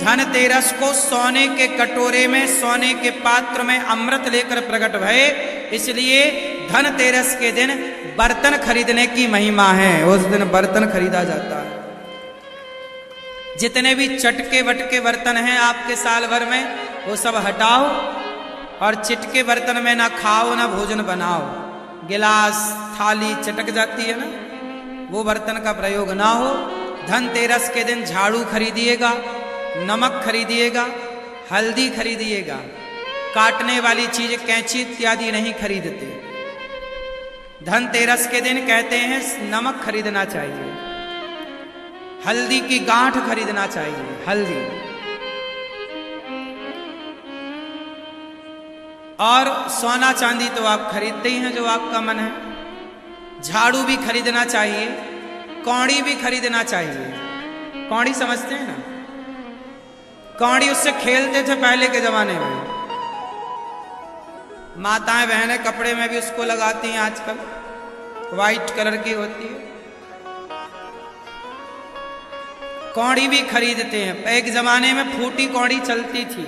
धनतेरस को सोने के कटोरे में, सोने के पात्र में अमृत लेकर प्रकट भये, इसलिए धनतेरस के दिन बर्तन खरीदने की महिमा है। उस दिन बर्तन खरीदा जाता है। जितने भी चटके वटके बर्तन हैं आपके साल भर में, वो सब हटाओ और चिटके बर्तन में ना खाओ ना भोजन बनाओ। गिलास थाली चटक जाती है ना, वो बर्तन का प्रयोग ना हो। धनतेरस के दिन झाड़ू खरीदिएगा, नमक खरीदिएगा, हल्दी खरीदिएगा। काटने वाली चीज कैंची इत्यादि नहीं खरीदते। धनतेरस के दिन कहते हैं नमक खरीदना चाहिए, हल्दी की गांठ खरीदना चाहिए, हल्दी। और सोना चांदी तो आप खरीदते ही हैं जो आपका मन है। झाड़ू भी खरीदना चाहिए, कौड़ी भी खरीदना चाहिए। कौड़ी समझते हैं ना, कौड़ी उससे खेलते थे पहले के जमाने में। माताएं बहनें कपड़े में भी उसको लगाती हैं आजकल, वाइट कलर की होती है। कौड़ी भी खरीदते हैं। एक जमाने में फूटी कौड़ी चलती थी,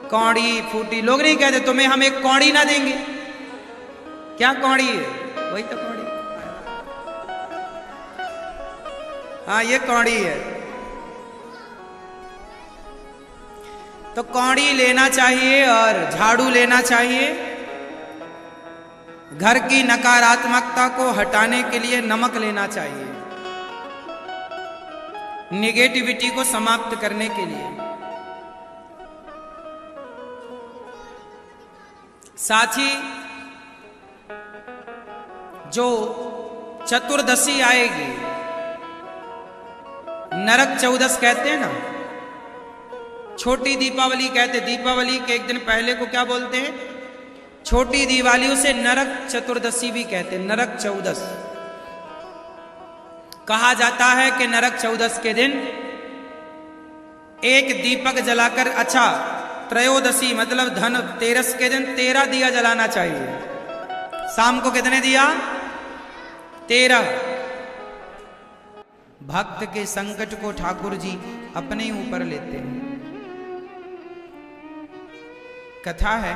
कौड़ी फूटी। लोग नहीं कहते तुम्हें हम एक कौड़ी ना देंगे। क्या कौड़ी है? वही तो कौड़ी। हाँ, ये कौड़ी है। तो कौड़ी लेना चाहिए और झाड़ू लेना चाहिए। घर की नकारात्मकता को हटाने के लिए नमक लेना चाहिए, नेगेटिविटी को समाप्त करने के लिए। साथ ही जो चतुर्दशी आएगी, नरक चौदस कहते हैं ना, छोटी दीपावली कहते। दीपावली के एक दिन पहले को क्या बोलते हैं? छोटी दिवाली। उसे नरक चतुर्दशी भी कहते हैं, नरक चौदस। कहा जाता है कि नरक चौदस के दिन एक दीपक जलाकर, अच्छा त्रयोदशी मतलब धनतेरस के दिन 13 दिया जलाना चाहिए। शाम को कितने दिया? 13। भक्त के संकट को ठाकुर जी अपने ऊपर लेते हैं। कथा है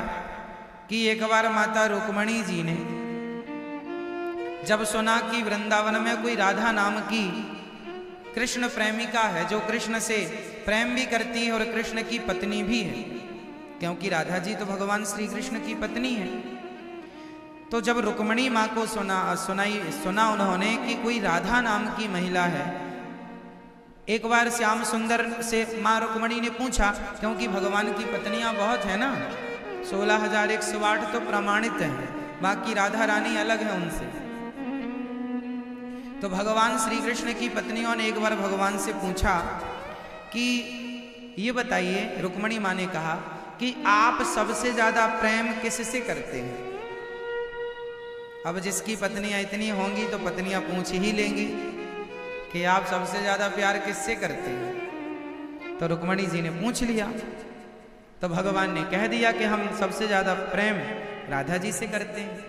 कि एक बार माता रुक्मणी जी ने जब सुना कि वृंदावन में कोई राधा नाम की कृष्ण प्रेमिका है, जो कृष्ण से प्रेम भी करती है और कृष्ण की पत्नी भी है, क्योंकि राधा जी तो भगवान श्री कृष्ण की पत्नी है। तो जब रुक्मणी माँ को सुना उन्होंने कि कोई राधा नाम की महिला है। एक बार श्याम सुंदर से माँ रुक्मणी ने पूछा, क्योंकि भगवान की पत्नियां बहुत है ना, 16,108 तो प्रमाणित हैं, बाकी राधा रानी अलग है उनसे। तो भगवान श्री कृष्ण की पत्नियों ने एक बार भगवान से पूछा कि ये बताइए, रुक्मणी माँ ने कहा कि आप सबसे ज्यादा प्रेम किससे करते हैं? अब जिसकी पत्नियां इतनी होंगी तो पत्नियां पूछ ही लेंगी कि आप सबसे ज्यादा प्यार किससे करते हैं। तो रुक्मणी जी ने पूछ लिया, तो भगवान ने कह दिया कि हम सबसे ज्यादा प्रेम राधा जी से करते हैं।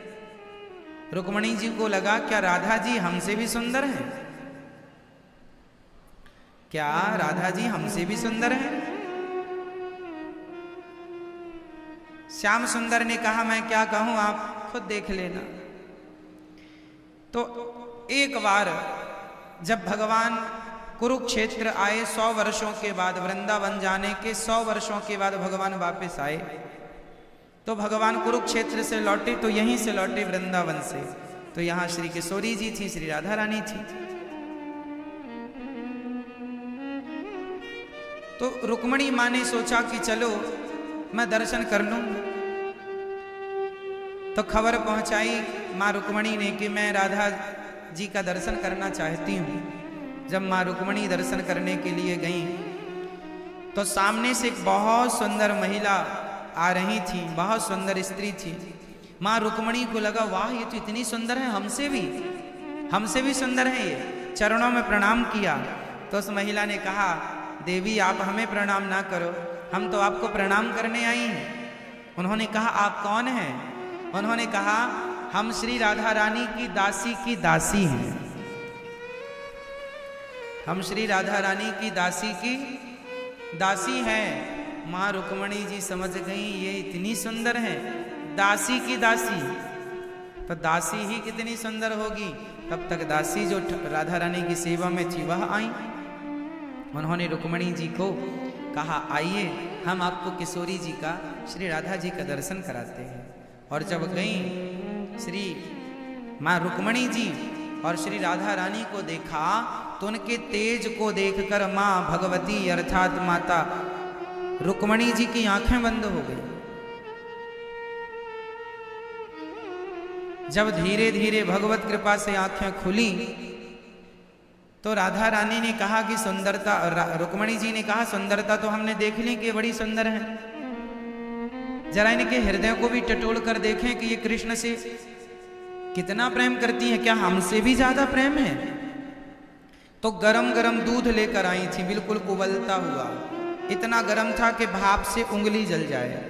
रुक्मणी जी को लगा क्या राधा जी हमसे भी सुंदर हैं? क्या राधा जी हमसे भी सुंदर हैं? श्याम सुंदर ने कहा मैं क्या कहूं, आप खुद देख लेना। तो एक बार जब भगवान कुरुक्षेत्र आए 100 वर्षों के बाद, वृंदावन जाने के 100 वर्षों के बाद भगवान वापस आए, तो भगवान कुरुक्षेत्र से लौटे, तो यहीं से लौटे वृंदावन से। तो यहां श्री किशोरी जी थी, श्री राधा रानी थी। तो रुक्मणी माँ ने सोचा कि चलो मैं दर्शन कर लूं। तो खबर पहुंचाई माँ रुक्मणी ने कि मैं राधा जी का दर्शन करना चाहती हूँ। जब माँ रुक्मणी दर्शन करने के लिए गई तो सामने से एक बहुत सुंदर महिला आ रही थी, बहुत सुंदर स्त्री थी। माँ रुक्मणी को लगा वाह ये तो इतनी सुंदर है, हमसे भी सुंदर है ये। चरणों में प्रणाम किया तो उस महिला ने कहा देवी आप हमें प्रणाम ना करो, हम तो आपको प्रणाम करने आई हैं। उन्होंने कहा आप कौन हैं? उन्होंने कहा हम श्री राधा रानी की दासी हैं। हम श्री राधा रानी की दासी की दासी है। माँ रुक्मणी जी समझ गई ये इतनी सुंदर है, दासी की दासी, तो दासी ही कितनी सुंदर होगी। तब तक दासी जो राधा रानी की सेवा में थी वह आई। उन्होंने रुक्मणी जी को कहा आइए हम आपको किशोरी जी का, श्री राधा जी का दर्शन कराते हैं। और जब गई श्री माँ रुक्मणी जी और श्री राधा रानी को देखा तो उनके तेज को देखकर माँ भगवती अर्थात माता रुक्मणी जी की आंखें बंद हो गई। जब धीरे धीरे भगवत कृपा से आंखें खुली तो राधा रानी ने कहा कि सुंदरता, रुक्मणी जी ने कहा सुंदरता तो हमने देख ली कि बड़ी सुंदर है, जरा इनके हृदय को भी टटोल कर देखें कि ये कृष्ण से कितना प्रेम करती है, क्या हमसे भी ज्यादा प्रेम है। तो गरम गरम दूध लेकर आई थी, बिल्कुल उबलता हुआ, इतना गरम था कि भाप से उंगली जल जाए।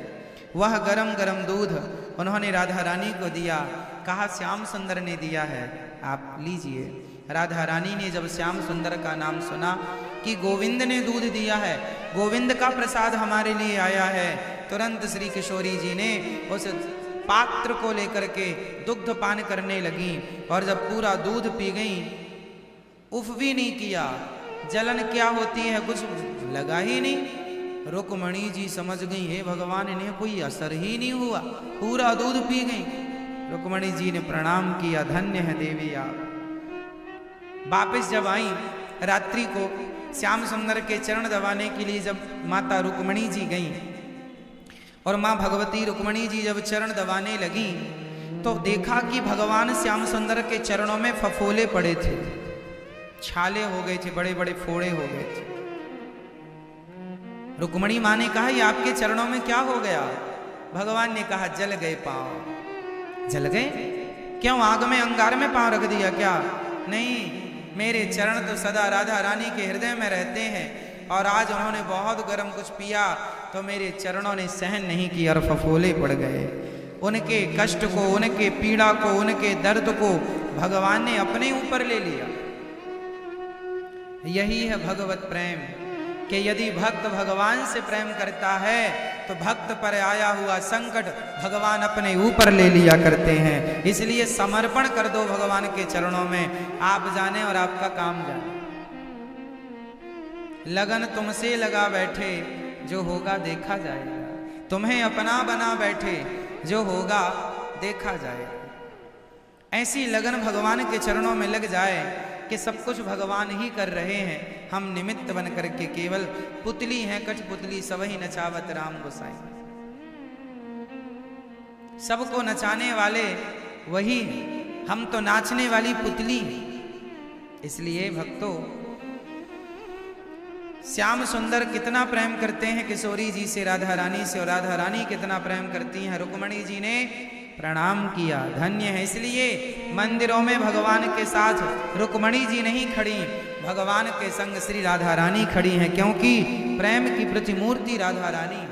वह गरम गरम दूध उन्होंने राधा रानी को दिया, कहा श्याम सुंदर ने दिया है, आप लीजिए। राधा रानी ने जब श्याम सुंदर का नाम सुना कि गोविंद ने दूध दिया है, गोविंद का प्रसाद हमारे लिए आया है, तुरंत श्री किशोरी जी ने उस पात्र को लेकर के दुग्ध पान करने लगी। और जब पूरा दूध पी गई, उफ भी नहीं किया, जलन क्या होती है कुछ लगा ही नहीं। रुक्मणी जी समझ गई हे भगवान इन्हें कोई असर ही नहीं हुआ, पूरा दूध पी गई। रुक्मणी जी ने प्रणाम किया, धन्य है देवी आप। वापिस जब आई रात्रि को श्याम सुंदर के चरण दबाने के लिए जब माता रुक्मणी जी गई और माँ भगवती रुक्मणी जी जब चरण दबाने लगी तो देखा कि भगवान श्याम सुंदर के चरणों में फफोले पड़े थे, छाले हो गए थे, बड़े बड़े फोड़े हो गए थे। रुक्मणी माँ ने कहा ये आपके चरणों में क्या हो गया। भगवान ने कहा जल गए पांव। जल गए? क्यों, आग में अंगार में पांव रख दिया क्या? नहीं, मेरे चरण तो सदा राधा रानी के हृदय में रहते हैं और आज उन्होंने बहुत गर्म कुछ पिया तो मेरे चरणों ने सहन नहीं किया और फफोले पड़ गए। उनके कष्ट को, उनके पीड़ा को, उनके दर्द को भगवान ने अपने ऊपर ले लिया। यही है भगवत प्रेम कि यदि भक्त भगवान से प्रेम करता है तो भक्त पर आया हुआ संकट भगवान अपने ऊपर ले लिया करते हैं। इसलिए समर्पण कर दो भगवान के चरणों में, आप जाने और आपका काम जाने। लगन तुमसे लगा बैठे, जो होगा देखा जाएगा। तुम्हें अपना बना बैठे, जो होगा देखा जाएगा। ऐसी लगन भगवान के चरणों में लग जाए कि सब कुछ भगवान ही कर रहे हैं, हम निमित्त बन करके केवल पुतली हैं, कठपुतली सबही नचावत राम गोसाई। सबको नचाने वाले वही, हम तो नाचने वाली पुतली। इसलिए भक्तों, श्याम सुंदर कितना प्रेम करते हैं किशोरी जी से, राधा रानी से, और राधा रानी कितना प्रेम करती हैं। रुक्मणी जी ने प्रणाम किया, धन्य है। इसलिए मंदिरों में भगवान के साथ रुक्मणी जी नहीं खड़ी, भगवान के संग श्री राधा रानी खड़ी हैं, क्योंकि प्रेम की प्रतिमूर्ति राधा रानी,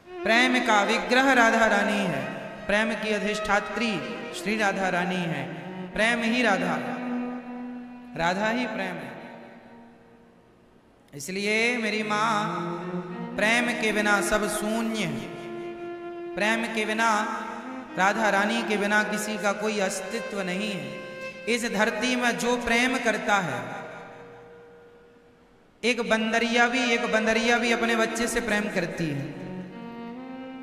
प्रेम का विग्रह राधा रानी है, प्रेम की अधिष्ठात्री श्री राधा रानी है। प्रेम ही राधा, राधा ही प्रेम है। इसलिए मेरी माँ, प्रेम के बिना सब शून्य है। प्रेम के बिना, राधा रानी के बिना किसी का कोई अस्तित्व नहीं है। इस धरती में जो प्रेम करता है, एक बंदरिया भी अपने बच्चे से प्रेम करती है।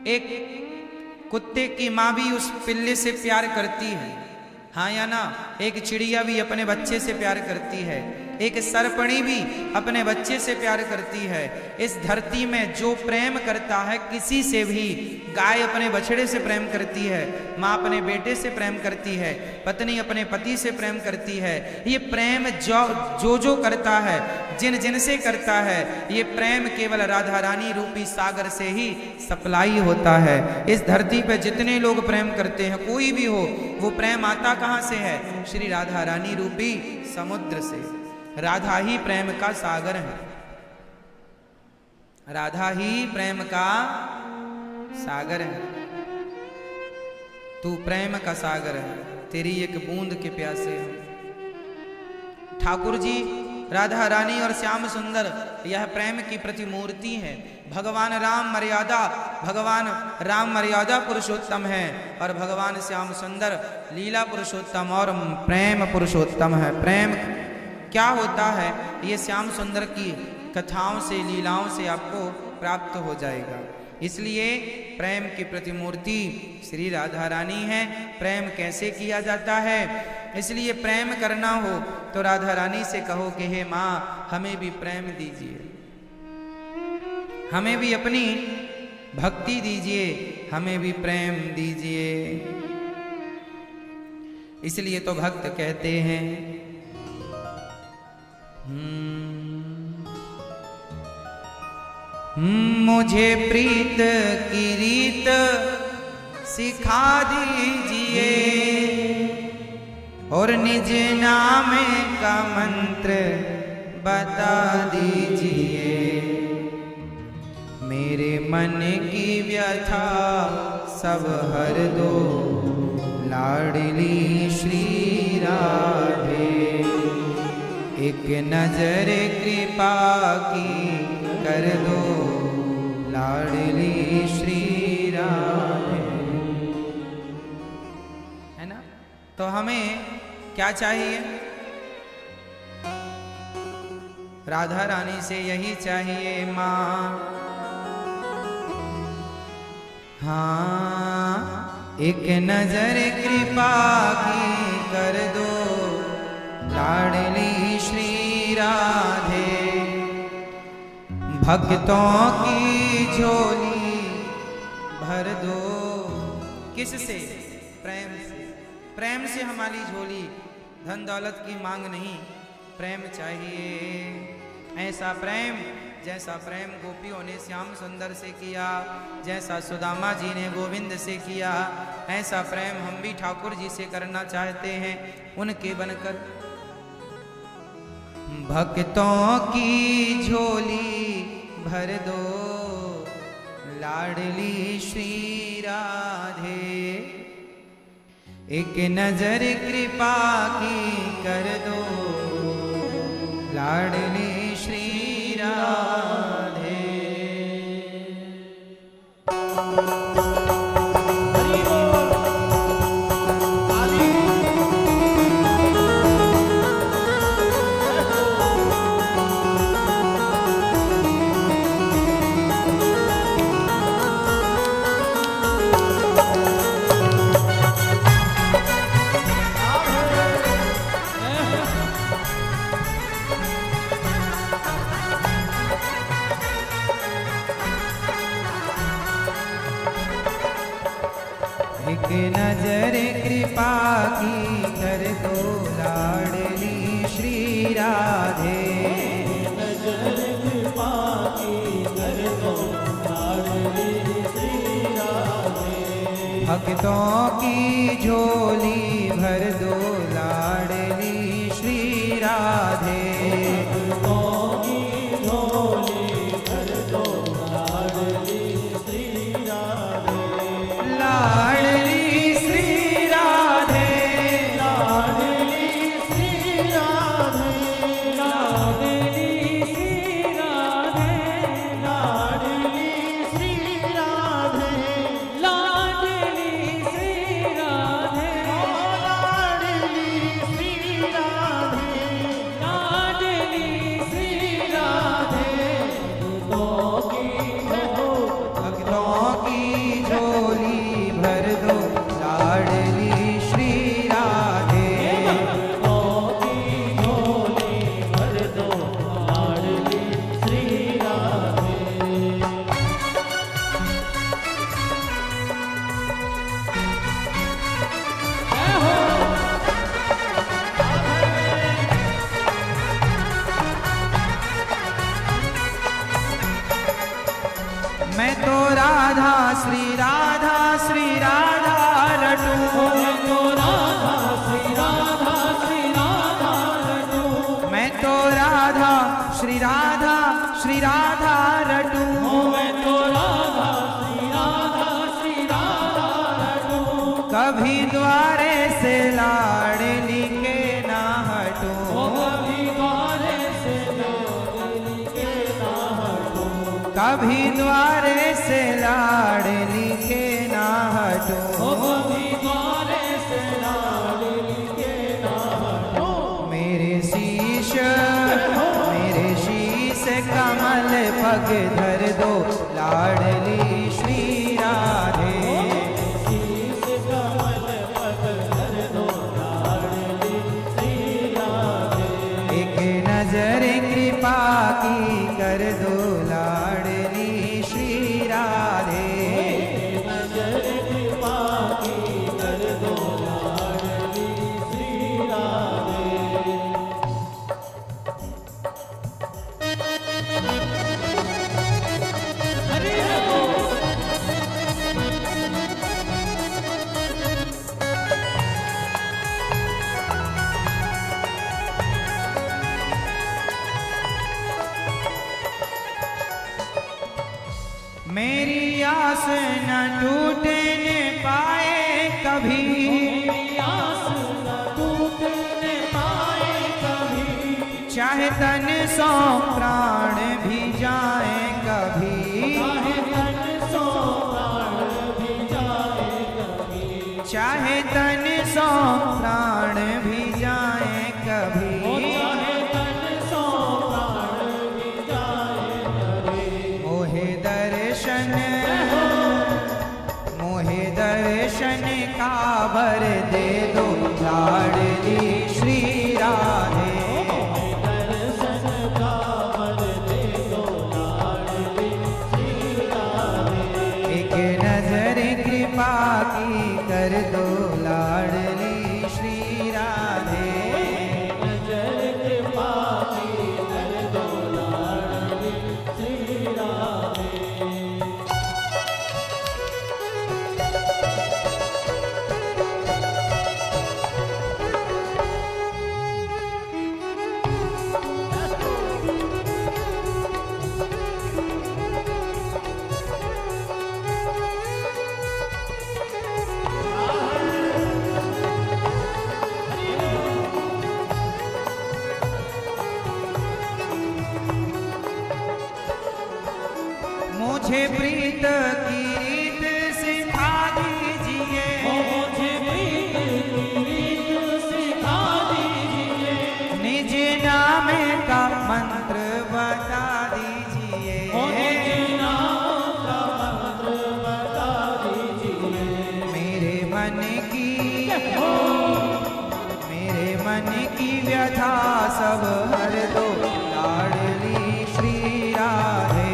एक कुत्ते की माँ भी उस पिल्ले से प्यार करती है, हाँ या ना? एक चिड़िया भी अपने बच्चे से प्यार करती है, एक सरपणी भी अपने बच्चे से प्यार करती है। इस धरती में जो प्रेम करता है किसी से भी, गाय अपने बछड़े से प्रेम करती है, माँ अपने बेटे से प्रेम करती है, पत्नी अपने पति से प्रेम करती है। ये प्रेम जो करता है, जिन से करता है, ये प्रेम केवल राधा रानी रूपी सागर से ही सप्लाई होता है। इस धरती पे जितने लोग प्रेम करते हैं, कोई भी हो, वो प्रेम आता कहाँ से है? श्री राधा रानी रूपी समुद्र से। राधा ही प्रेम का सागर है, राधा ही प्रेम का सागर है। तू प्रेम का सागर है, तेरी एक बूंद के प्यासे हैं। ठाकुर जी राधा रानी और श्याम सुंदर यह प्रेम की प्रतिमूर्ति है। भगवान राम मर्यादा पुरुषोत्तम है और भगवान श्याम सुंदर लीला पुरुषोत्तम और प्रेम पुरुषोत्तम है। प्रेम क्या होता है ये श्याम सुंदर की कथाओं से लीलाओं से आपको प्राप्त हो जाएगा। इसलिए प्रेम की प्रतिमूर्ति श्री राधा रानी है। प्रेम कैसे किया जाता है? इसलिए प्रेम करना हो तो राधा रानी से कहो कि हे माँ हमें भी प्रेम दीजिए, हमें भी अपनी भक्ति दीजिए, हमें भी प्रेम दीजिए। इसलिए तो भक्त कहते हैं मुझे प्रीत की रीत सिखा दीजिए और निज नाम का मंत्र बता दीजिए। मेरे मन की व्यथा सब हर दो लाडली श्री राधे। एक नजर कृपा की कर दो लाडली श्री राधे। है ना? तो हमें क्या चाहिए? राधा रानी से यही चाहिए माँ, हाँ एक नजर कृपा की कर दो लाडली श्री राधे। भक्तों की झोली भर दो। किससे? प्रेम से। प्रेम से हमारी झोली, धन दौलत की मांग नहीं, प्रेम चाहिए। ऐसा प्रेम जैसा प्रेम गोपियों ने श्याम सुंदर से किया, जैसा सुदामा जी ने गोविंद से किया, ऐसा प्रेम हम भी ठाकुर जी से करना चाहते हैं, उनके बनकर। भक्तों की झोली भर दो लाडली श्री राधे। एक नजर कृपा की कर दो लाडली श्री राधे। एक नजर कृपा की कर दो लाडली श्री राधे। नजर कृपा की कर दो लाडली श्री राधे। भक्तों की झोली भर दो लाडली श्री राधे। भक्तों की झोली भर दो लाडली श्री राधे। लाडली श्री राधे, लाडली श्री राधे, लाडली श्री राधे, लाडली श्री राधे, लाडली श्री राधे, लाडली श्री राधे, लाडली श्री राधे। भक्तों की झोली भर दो लाडली श्री राधे। भक्तों की झोली भर दो लाडली श्री राधे। मैं तो राधा श्री राधा श्री राधा रटूं। मैं तो राधा श्री राधा श्री राधा रटूं। मैं तो राधा श्री राधा श्री राधा रटूं। मैं तो राधा श्री राधा श्री राधा रटूं। कभी द्वारे से लाडली के ना हटूं। कभी द्वारे से कभी द्वारे से लाडली के ना हटो, कभी द्वारे से लाडली के ना हटो। मेरे शीश कमल पग धर दो लाडली श्री राधे। शीश कमल पग धर दो लाडली श्री राधे। एक नजर कृपा की कर दो लाडली श्री राधे। एक नजर कृपा की कर दो लाडली श्री राधे। मेरी आस न टूटने पाए कभी, मेरी आस न टूटने पाए कभी। चाहे तन सौ प्राण भी जाए कभी, चाहे तन सौ प्राण भी जाए कभी। चाहे तन सौ प्राण भी जाए कभी। चाहे तन सौ प्राण भी जाए कभी। मोहे दर्शन का वर दे दो लाडली श्री राधे। दर्शन का वर दे दो लाडली श्री राधे। एक नजर कृपा की कर दो लाडली श्री राधे। नजर कृपा की कर दो लाडली श्री राधे। मुझे प्रीत की रीत सिखा दीजिए, मुझे प्रीत की रीत सिखा दीजिए। निज नाम का मंत्र बता दीजिए, निज नाम का मंत्र बता दीजिए। मेरे मन की व्यथा सब हर दो लाडली श्री राधे।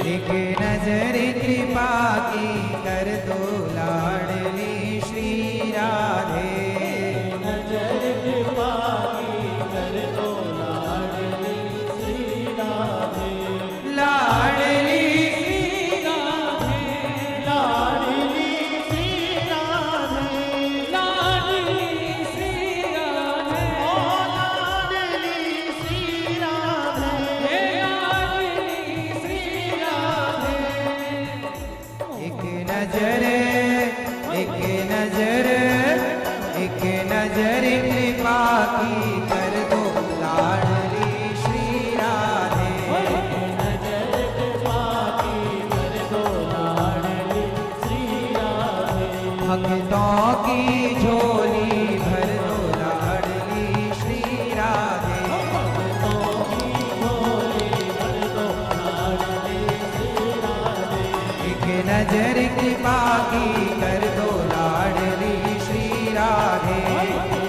एक नजर कृपा की कर दो लाडली श्री राधे। नजर कृपा की कर दो लाडली श्री राधे। लाडली श्री राधे। लाडली श्री राधे। लाडली श्री राधे। ओ लाडली श्री राधे। लाडली श्री राधे। एक नजर कृपा की कर दो लाडली श्री राधे। नजर कृपा की कर दो लाडली श्री राधे। भक्तों की झोली भर दो लाडली श्री राधे। भक्तों की झोली भर दो लाडली श्री राधे। एक नजर कृपा की कर दो लाडली श्री राधे।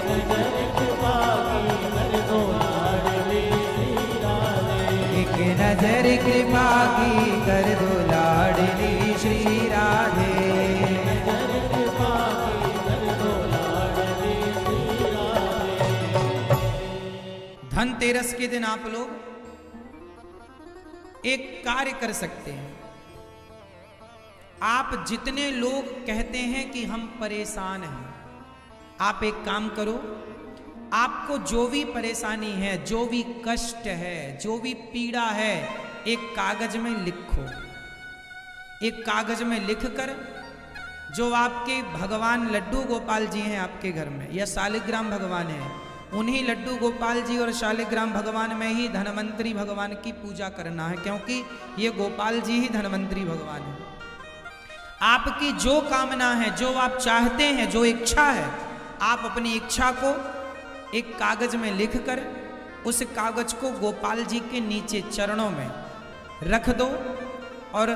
नजर कृपा की कर दो लाडली श्री राधे। एक नजर कृपा की कर दो लाडली श्री राधे। नजर कृपा की कर दो लाडली श्री राधे। धनतेरस के दिन आप लोग एक कार्य कर सकते हैं। आप जितने लोग कहते हैं कि हम परेशान हैं, आप एक काम करो, आपको जो भी परेशानी है, जो भी कष्ट है, जो भी पीड़ा है, एक कागज में लिखो। एक कागज में लिखकर जो आपके भगवान लड्डू गोपाल जी हैं आपके घर में, या शालिग्राम भगवान हैं, उन्हीं लड्डू गोपाल जी और शालिग्राम भगवान में ही धनवंतरी भगवान की पूजा करना है, क्योंकि ये गोपाल जी ही धनवंतरी भगवान है। आपकी जो कामना है, जो आप चाहते हैं, जो इच्छा है, आप अपनी इच्छा को एक कागज में लिखकर उस कागज को गोपाल जी के नीचे चरणों में रख दो और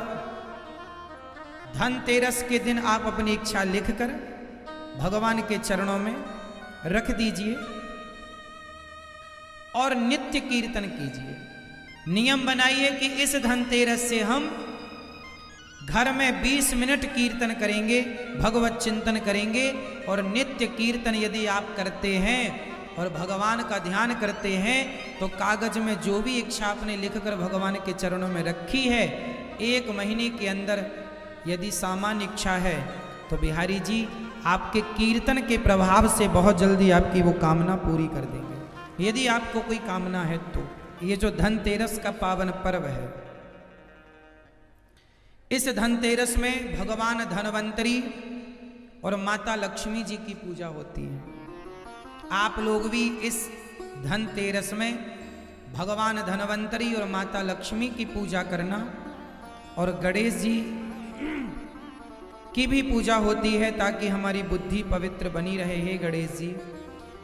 धनतेरस के दिन आप अपनी इच्छा लिखकर भगवान के चरणों में रख दीजिए और नित्य कीर्तन कीजिए। नियम बनाइए कि इस धनतेरस से हम घर में 20 मिनट कीर्तन करेंगे, भगवत चिंतन करेंगे। और नित्य कीर्तन यदि आप करते हैं और भगवान का ध्यान करते हैं तो कागज में जो भी इच्छा आपने लिखकर भगवान के चरणों में रखी है, 1 महीने के अंदर यदि सामान्य इच्छा है तो बिहारी जी आपके कीर्तन के प्रभाव से बहुत जल्दी आपकी वो कामना पूरी कर देंगे। यदि आपको कोई कामना है तो ये जो धनतेरस का पावन पर्व है, इस धनतेरस में भगवान धनवंतरी और माता लक्ष्मी जी की पूजा होती है। आप लोग भी इस धनतेरस में भगवान धनवंतरी और माता लक्ष्मी की पूजा करना। और गणेश जी की भी पूजा होती है ताकि हमारी बुद्धि पवित्र बनी रहे। हे गणेश जी,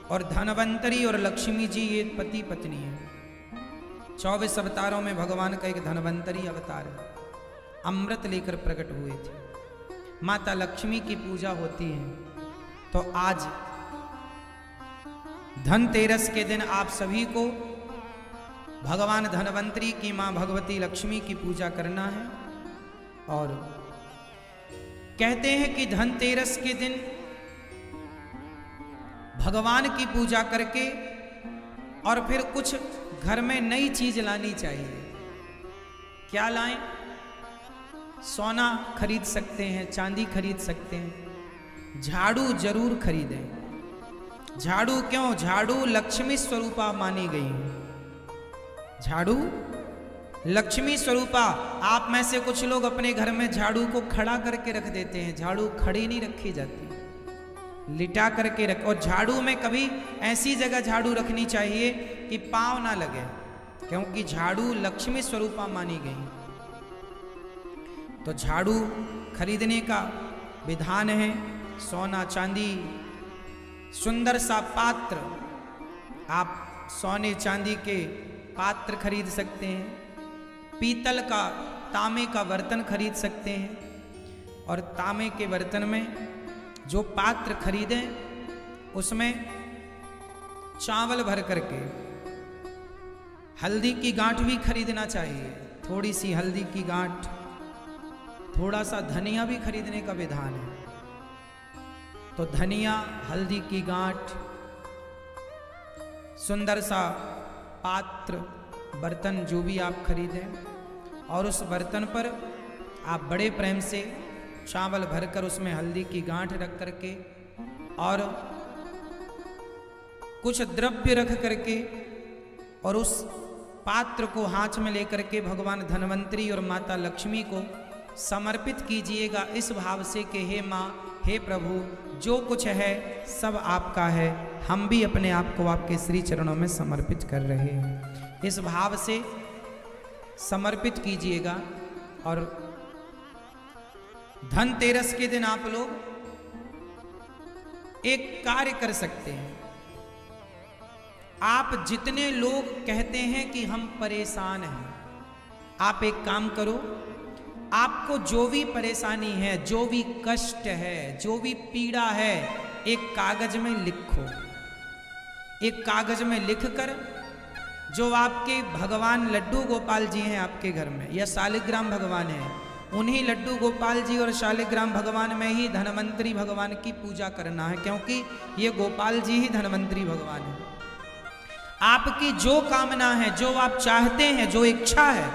और धनवंतरी और लक्ष्मी जी ये पति पत्नी है। 24 अवतारों में भगवान का एक धनवंतरी अवतार है, अमृत लेकर प्रकट हुए थे। माता लक्ष्मी की पूजा होती है। तो आज धनतेरस के दिन आप सभी को भगवान धनवंतरी की मां भगवती लक्ष्मी की पूजा करना है। और कहते हैं कि धनतेरस के दिन भगवान की पूजा करके और फिर कुछ घर में नई चीज लानी चाहिए। क्या लाएं? सोना खरीद सकते हैं, चांदी खरीद सकते हैं, झाड़ू जरूर खरीदें। झाड़ू क्यों? झाड़ू लक्ष्मी स्वरूपा मानी गई है। झाड़ू लक्ष्मी स्वरूपा। आप में से कुछ लोग अपने घर में झाड़ू को खड़ा करके रख देते हैं। झाड़ू खड़ी नहीं रखी जाती, लिटा करके रख। और झाड़ू में कभी ऐसी जगह झाड़ू रखनी चाहिए कि पांव ना लगे, क्योंकि झाड़ू लक्ष्मी स्वरूपा मानी गई। तो झाड़ू खरीदने का विधान है। सोना चांदी, सुंदर सा पात्र, आप सोने चांदी के पात्र खरीद सकते हैं। पीतल का, तांबे का बर्तन खरीद सकते हैं। और तांबे के बर्तन में जो पात्र खरीदें उसमें चावल भर करके, हल्दी की गांठ भी खरीदना चाहिए, थोड़ी सी हल्दी की गांठ, थोड़ा सा धनिया भी खरीदने का विधान है। तो धनिया, हल्दी की गांठ, सुंदर सा पात्र, बर्तन जो भी आप खरीदें, और उस बर्तन पर आप बड़े प्रेम से चावल भरकर उसमें हल्दी की गांठ रख करके और कुछ द्रव्य रख करके और उस पात्र को हाथ में लेकर के भगवान धनवंतरी और माता लक्ष्मी को समर्पित कीजिएगा, इस भाव से कि हे माँ, हे प्रभु, जो कुछ है सब आपका है, हम भी अपने आप को आपके श्री चरणों में समर्पित कर रहे हैं। इस भाव से समर्पित कीजिएगा। और धनतेरस के दिन आप लोग एक कार्य कर सकते हैं। आप जितने लोग कहते हैं कि हम परेशान हैं, आप एक काम करो, आपको जो भी परेशानी है, जो भी कष्ट है, जो भी पीड़ा है, एक कागज में लिखो। एक कागज में लिखकर, जो आपके भगवान लड्डू गोपाल जी हैं आपके घर में, या शालिग्राम भगवान हैं, उन्हीं लड्डू गोपाल जी और शालिग्राम भगवान में ही धनवंतरी भगवान की पूजा करना है, क्योंकि ये गोपाल जी ही धनवंतरी भगवान है। आपकी जो कामना है, जो आप चाहते हैं, जो इच्छा है,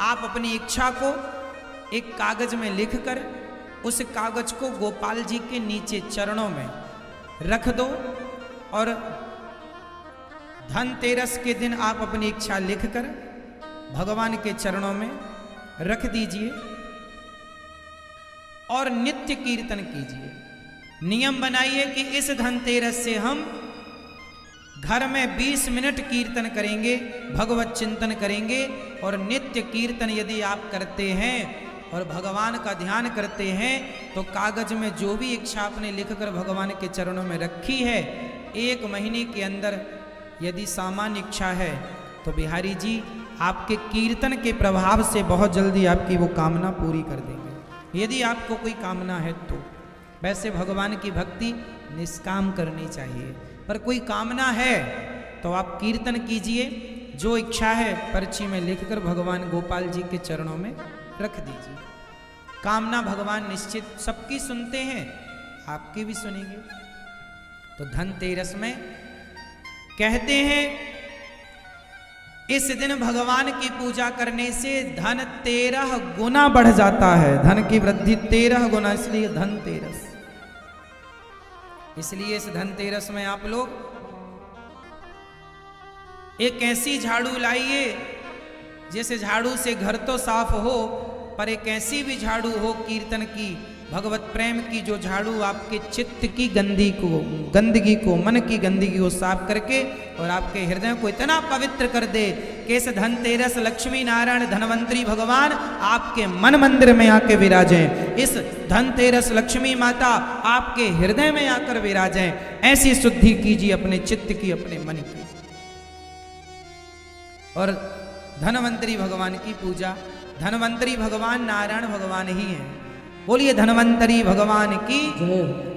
आप अपनी इच्छा को एक कागज में लिखकर उस कागज को गोपाल जी के नीचे चरणों में रख दो। और धनतेरस के दिन आप अपनी इच्छा लिखकर भगवान के चरणों में रख दीजिए और नित्य कीर्तन कीजिए। नियम बनाइए कि इस धनतेरस से हम घर में 20 मिनट कीर्तन करेंगे, भगवत चिंतन करेंगे और नित्य कीर्तन यदि आप करते हैं और भगवान का ध्यान करते हैं तो कागज में जो भी इच्छा आपने लिखकर भगवान के चरणों में रखी है, 1 महीने के अंदर यदि सामान्य इच्छा है तो बिहारी जी आपके कीर्तन के प्रभाव से बहुत जल्दी आपकी वो कामना पूरी कर देंगे, यदि आपको कोई कामना है तो। वैसे भगवान की भक्ति निष्काम करनी चाहिए, पर कोई कामना है तो आप कीर्तन कीजिए, जो इच्छा है पर्ची में लिखकर भगवान गोपाल जी के चरणों में रख दीजिए। कामना भगवान निश्चित सबकी सुनते हैं, आपकी भी सुनेंगे। तो धनतेरस में कहते हैं इस दिन भगवान की पूजा करने से धन 13 गुना बढ़ जाता है, धन की वृद्धि 13 गुना, इसलिए धनतेरस। इसलिए इस धनतेरस में आप लोग एक ऐसी झाड़ू लाइए, जैसे झाड़ू से घर तो साफ हो, पर एक ऐसी भी झाड़ू हो कीर्तन की, भगवत प्रेम की, जो झाड़ू आपके चित्त की गंदगी को, मन की गंदगी को साफ करके और आपके हृदय को इतना पवित्र कर दे कि इस धनतेरस लक्ष्मी नारायण धनवंतरी भगवान आपके मन मंदिर में आके विराजें। इस धनतेरस लक्ष्मी माता आपके हृदय में आकर विराजें। ऐसी शुद्धि कीजिए अपने चित्त की, अपने मन की। और धनवंतरी भगवान की पूजा, धनवंतरी भगवान नारायण भगवान ही हैं। बोलिए धनवंतरी भगवान की,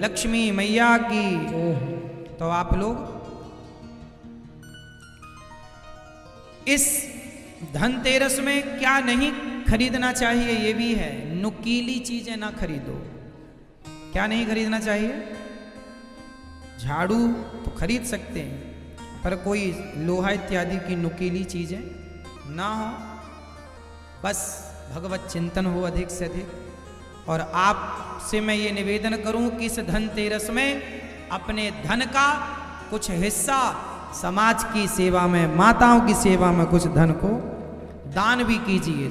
लक्ष्मी मैया की। तो आप लोग इस धनतेरस में क्या नहीं खरीदना चाहिए, ये भी है, नुकीली चीजें ना खरीदो। क्या नहीं खरीदना चाहिए? झाड़ू तो खरीद सकते हैं, पर कोई लोहा इत्यादि की नुकीली चीजें ना हो। बस भगवत चिंतन हो अधिक से अधिक। और आपसे मैं ये निवेदन करूं कि इस धनतेरस में अपने धन का कुछ हिस्सा समाज की सेवा में, माताओं की सेवा में कुछ धन को दान भी कीजिए।